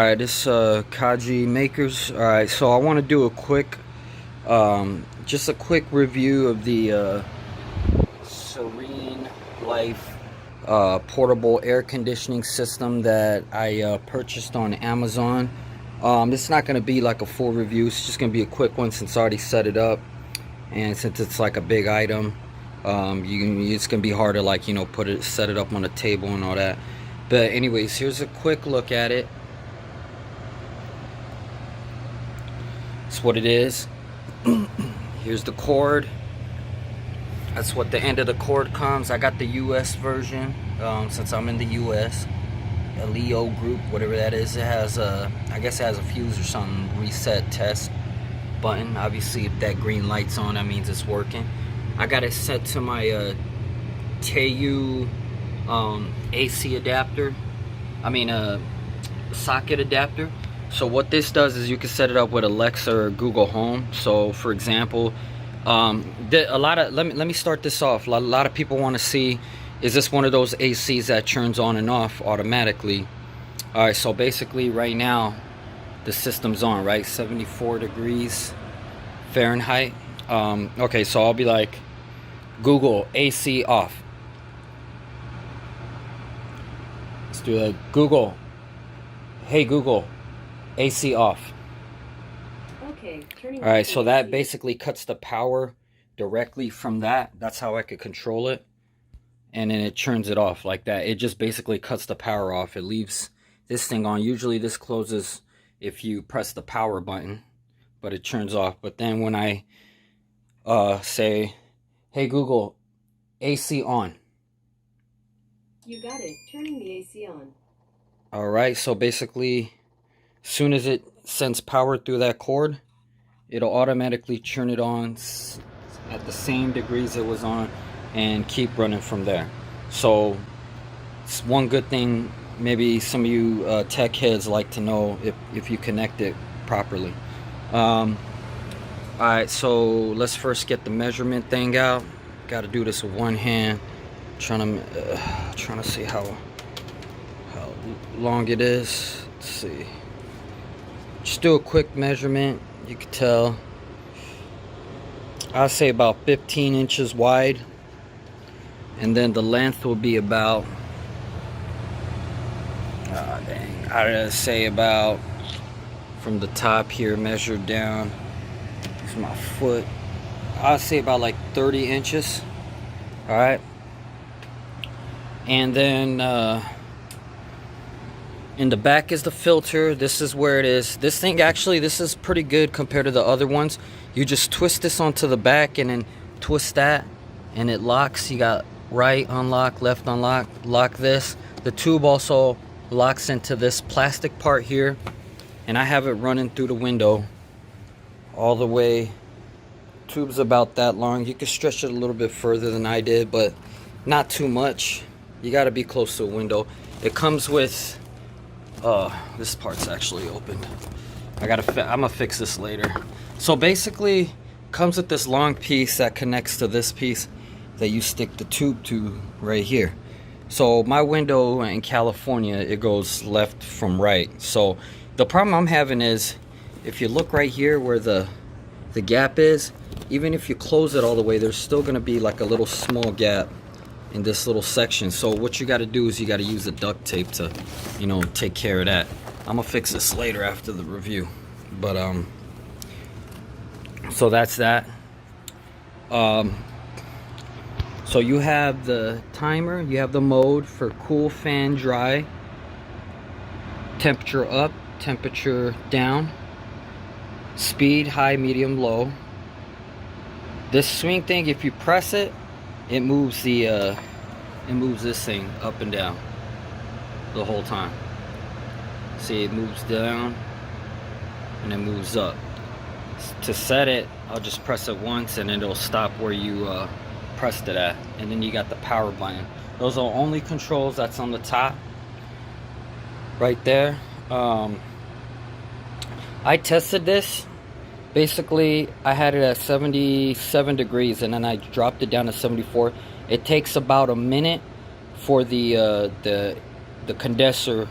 Alright, this Kaji Makers. Alright, so I want to do a quick just a quick review of the SereneLife portable air conditioning system that I purchased on Amazon. It's not going to be like a full review, it's just going to be a quick one since I already set it up, and since it's like a big item, it's going to be hard to, like, you know, set it up on a table and all that. But anyways, here's a quick look at it. That's what it is. Here's the cord. That's what the end of the cord comes. I got the US version, since I'm in the US. A Leo group, whatever that is. It has a, I guess it has a fuse or something, reset test button. Obviously, if that green light's on, that means it's working. I got it set to my BTU AC adapter. I mean socket adapter. So what this does is you can set it up with Alexa or Google Home. So for example, let me start this off. A lot of people want to see, is this one of those ACs that turns on and off automatically? All right, so basically right now the system's on, right? 74 degrees Fahrenheit. Okay, so I'll be like, Google AC off. Let's do a Google. Hey Google, AC off. Okay, turning. All right, so that basically cuts the power directly from that. That's how I could control it. And then it turns it off like that. It just basically cuts the power off. It leaves this thing on. Usually this closes if you press the power button, but it turns off. But then when I say, hey Google, AC on. You got it. Turning the AC on. All right, so basically, as soon as it sends power through that cord, it'll automatically turn it on at the same degrees it was on and keep running from there. So it's one good thing maybe some of you tech heads like to know, if you connect it properly. Alright, so let's first get the measurement thing out. Got to do this with one hand. Trying to see how long it is. Let's see. Just do a quick measurement. You can tell. I'll say about 15 inches wide, and then the length will be about I'd say about, from the top here measured down, it's my foot, I'll say about like 30 inches. All right, and then in the back is the filter. This is where it is. This thing, actually, this is pretty good compared to the other ones. You just twist this onto the back and then twist that, and it locks. You got right unlock, left unlock, lock this. The tube also locks into this plastic part here, and I have it running through the window all the way. Tube's about that long. You can stretch it a little bit further than I did, but not too much. You got to be close to a window. It comes with this part's actually opened. I'm gonna fix this later. So basically, comes with this long piece that connects to this piece that you stick the tube to right here. So my window in California, it goes left from right. So the problem I'm having is, if you look right here where the gap is, even if you close it all the way, there's still gonna be like a little small gap in this little section. So what you got to do is you got to use the duct tape to, you know, take care of that. I'm gonna fix this later after the review, but so that's that. So you have the timer, you have the mode for cool, fan, dry, temperature up, temperature down, speed, high, medium, low. This swing thing, if you press it, it moves it moves this thing up and down the whole time. See, it moves down and it moves up. To set it, I'll just press it once and then it'll stop where you pressed it at, and then you got the power button. Those are only controls that's on the top right there. I tested this. Basically, I had it at 77 degrees and then I dropped it down to 74. It takes about a minute for the condenser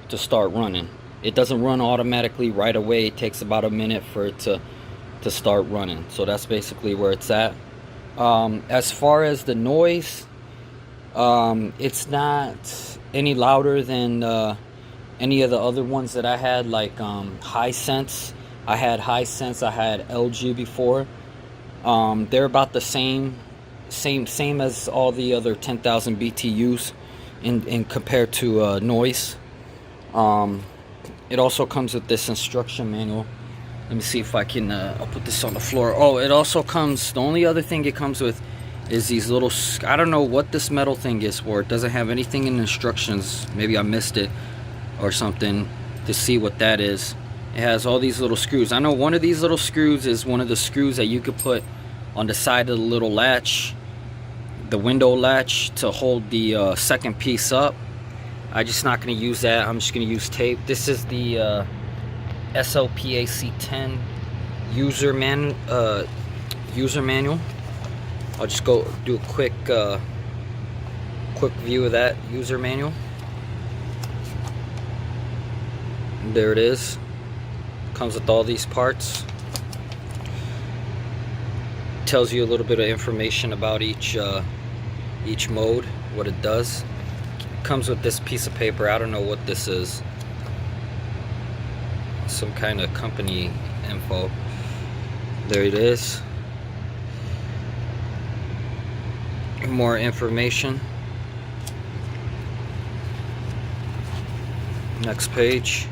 to start running. It doesn't run automatically right away. It takes about a minute for it to start running. So that's basically where it's at. As far as the noise, it's not any louder than any of the other ones that I had, like Hisense. I had Hisense, I had LG before. They're about the same as all the other 10,000 BTUs in compared to noise. It also comes with this instruction manual. Let me see if I can I'll put this on the floor. Oh, it also comes, the only other thing it comes with is these little, I don't know what this metal thing is for. It doesn't have anything in the instructions. Maybe I missed it or something to see what that is. It has all these little screws. I know one of these little screws is one of the screws that you could put on the side of the little latch, the window latch, to hold the second piece up. I'm just not going to use that. I'm just going to use tape. This is the SLPAC 10 user manual. I'll just go do a quick view of that user manual. There it is. Comes with all these parts. Tells you a little bit of information about each mode, what it does. Comes with this piece of paper. I don't know what this is. Some kind of company info. There it is. More information. Next page.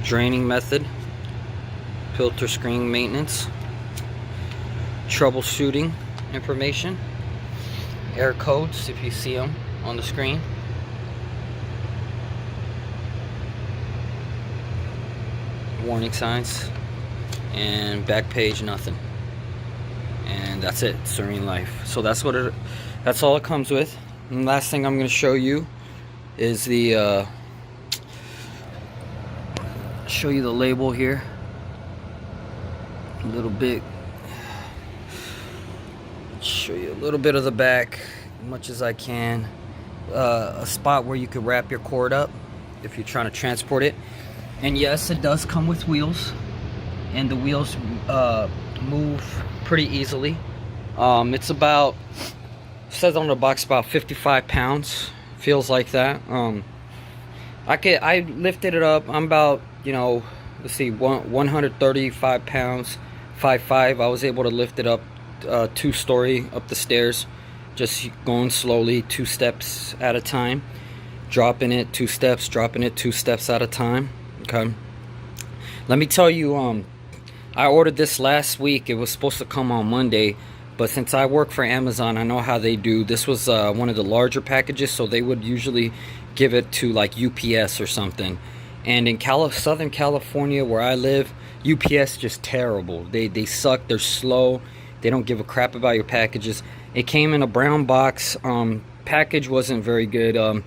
Draining method. Filter screen maintenance. Troubleshooting information. Air codes, if you see them on the screen. Warning signs. And back page, nothing. And that's it. SereneLife. So that's all it comes with. And last thing I'm going to show you is the show you the label here. A little bit. Show you a little bit of the back, as much as I can. A spot where you could wrap your cord up if you're trying to transport it. And yes, it does come with wheels, and the wheels move pretty easily. It's about, says on the box, about 55 pounds. Feels like that. I lifted it up. I'm about, let's see, 135 pounds, 5'5". I was able to lift it up 2-story up the stairs, just going slowly, 2 steps at a time, dropping it 2 steps, dropping it 2 steps at a time. Okay, let me tell you, I ordered this last week. It was supposed to come on Monday, but since I work for Amazon, I know how they do. This was one of the larger packages, so they would usually give it to like UPS or something. And in Southern California, where I live, UPS just terrible. They suck. They're slow. They don't give a crap about your packages. It came in a brown box. Package wasn't very good.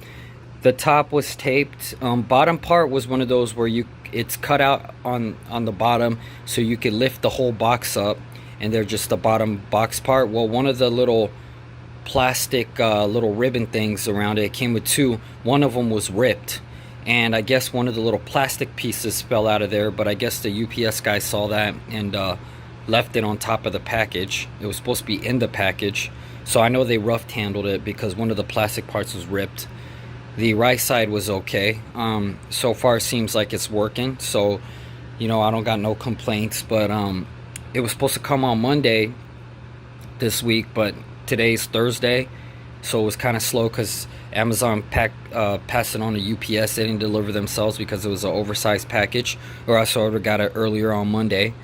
The top was taped. Bottom part was one of those where it's cut out on the bottom, so you could lift the whole box up, and they're just the bottom box part. Well, one of the little plastic little ribbon things around it came with 2. One of them was ripped, and I guess one of the little plastic pieces fell out of there. But I guess the UPS guy saw that and left it on top of the package. It was supposed to be in the package, so I know they rough handled it because one of the plastic parts was ripped. The right side was okay. So far it seems like it's working, so I don't got no complaints. But it was supposed to come on Monday this week, but today's Thursday, so it was kind of slow because Amazon passed it on to UPS. They didn't deliver themselves because it was an oversized package, or else I would have got it earlier on Monday.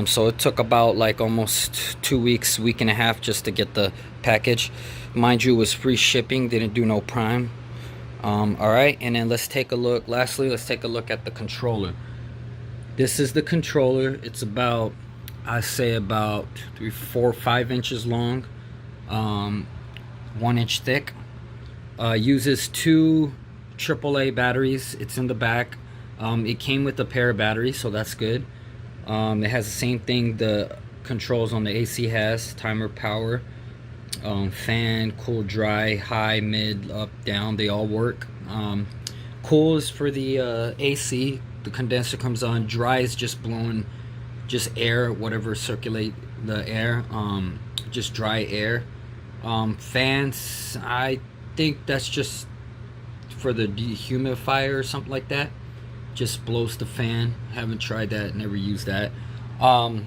So it took about like almost 2 weeks, week and a half, just to get the package. Mind you, it was free shipping, didn't do no Prime. Alright, and then let's take a look. Lastly, let's take a look at the controller. This is the controller. It's about, I say about 3, 4, 5 inches long, 1 inch thick. Uses 2 AAA batteries. It's in the back. It came with a pair of batteries, so that's good. It has the same thing the controls on the AC has: timer, power, fan, cool, dry, high, mid, up, down. They all work. Cool is for the AC. The condenser comes on. Dry is just blowing just air, whatever circulate the air, just dry air. Fans, I think that's just for the dehumidifier or something like that. Just blows the fan. Haven't tried that, never used that. On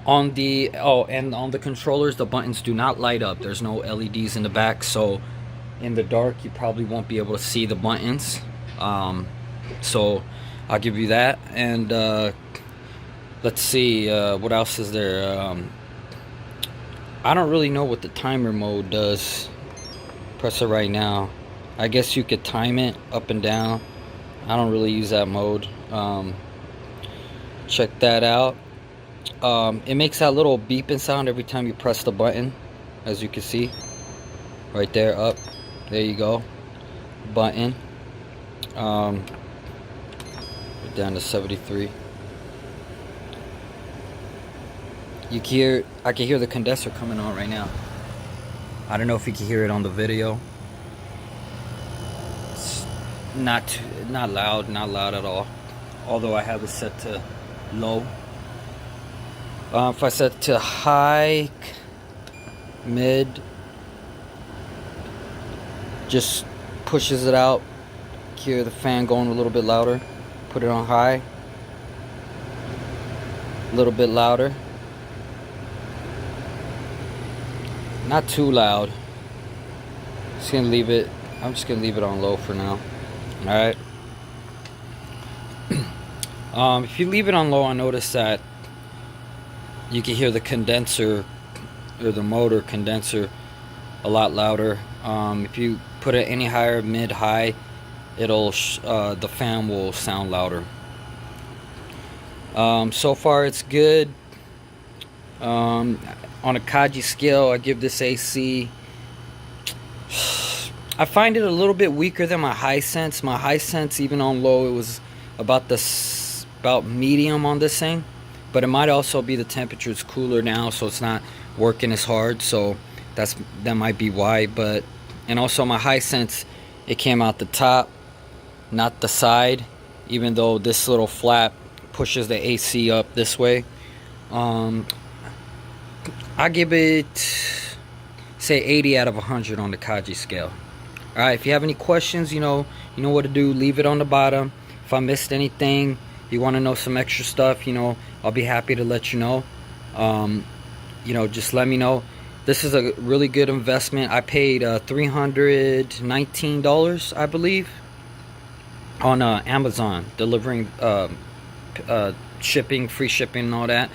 the on the controllers, the buttons do not light up. There's no LEDs in the back, so in the dark you probably won't be able to see the buttons. So I'll give you that. And let's see, what else is there? I don't really know what the timer mode does. Press it right now. I guess you could time it up and down. I don't really use that mode. Check that out. It makes that little beeping sound every time you press the button, as you can see right there. Up there you go, button. Down to 73. You can hear, I can hear the condenser coming on right now. I don't know if you can hear it on the video. It's not loud at all. Although I have it set to low. If I set it to high, mid, just pushes it out. Hear the fan going a little bit louder. Put it on high, a little bit louder. Not too loud. Just gonna leave it. I'm just gonna leave it on low for now. All right. If you leave it on low, I notice that you can hear the condenser or the motor condenser a lot louder. If you put it any higher, mid, high, it'll the fan will sound louder. So far it's good. On a Kaji scale, I give this AC, I find it a little bit weaker than my high sense. My high sense, even on low, it was about medium on this thing. But it might also be the temperature is cooler now, so it's not working as hard. So that might be why. But and also my high sense, it came out the top, not the side. Even though this little flap pushes the AC up this way. I give it, say, 80 out of 100 on the Kaji scale. All right, if you have any questions, you know what to do. Leave it on the bottom. If I missed anything, you want to know some extra stuff, I'll be happy to let you know. Just let me know. This is a really good investment. I paid $319, I believe, on Amazon, delivering, shipping, free shipping, and all that.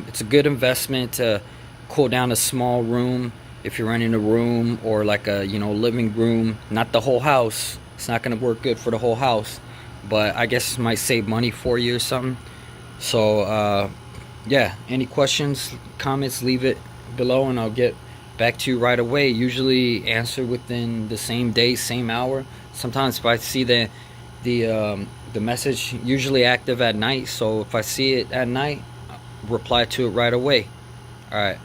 It's a good investment to cool down a small room if you're renting a room, or like a living room, not the whole house. It's not going to work good for the whole house, but I guess it might save money for you or something. So yeah, any questions, comments, leave it below and I'll get back to you right away. Usually answer within the same day, same hour. Sometimes if I see the message, usually active at night, so if I see it at night, reply to it right away. All right.